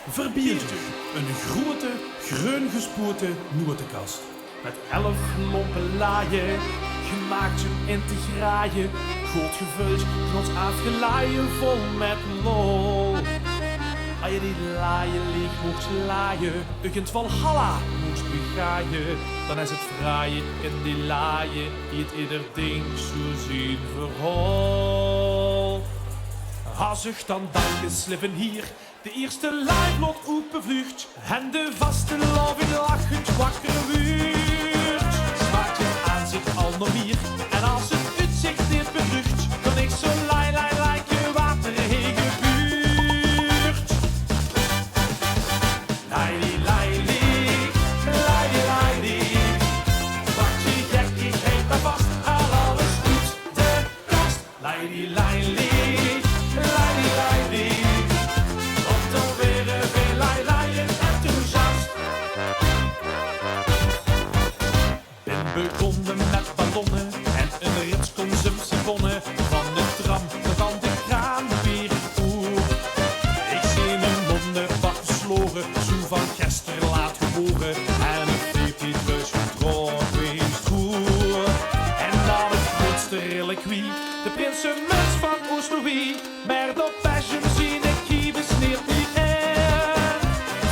Verbiedt u een grote, gruin gespoerte notenkast. Met 11 lompe laaien, gemaakt ze in te graaien. Goed gevuld, knots afgelaaien, vol met lol. Als je die laaien lieg mocht laaien, ugent Valhalla moest begaaien. Dan is het fraaien in die laaien, die het ieder ding zo zien verhol. Als ik dan dank is slippen hier, de eerste laaivlot openvlucht. En de vaste loving lachend wakker wuurt. Smaakt je aanzicht al nog meer, en als het uitzicht dit bedrugt, dan ik zo laai je water heen gebuurt. Laili, wat je gekkigheid maar vast, al alles goed de kast. Laili, want alweer veel laaien enthousiast. Ben begonnen met ballonnen en een rits consumptiebonnen. Van de tram van de kraan weer voer. Ik zie mijn monden wat gesloren, zo van gisteren laat geboren. En het heeft niet dus getrokken in stoer. En dan het grootste reliquie, de prinsenmuts van Oost-Louis. Maar dat passion zie ik hier besneert niet in.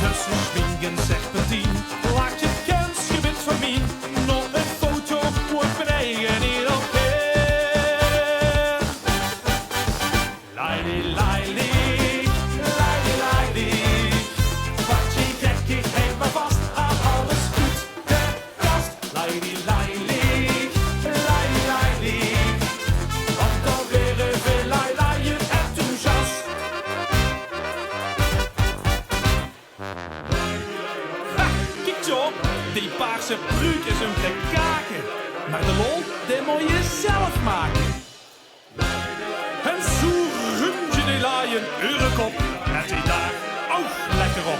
Tussen swingen serpentien, laat je kunstgebied van mij. Nog een foto wordt mijn eigen niet op in. Laili, wat je gekkigheid maar vast, aan alles goed de kast. Laili, want alweer veel laaien enthousiast. Ha, kijk zo, die paarse pruik is om te kaken. Maar de lol, die moet je zelf maken. En zo rumt je die laaien urenkop, met die daar ook lekker op.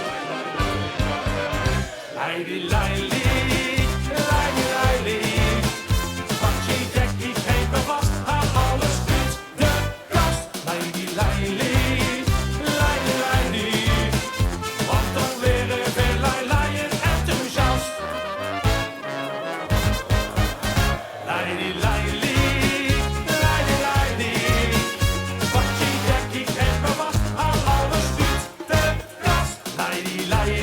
Laili, wat je gekkigheid maar vast, aan alles uit de kast. Laili, want dan weer veel laaien enthousiast. Laili, wat je gekkigheid maar vast, aan alles uit de kast. Laili,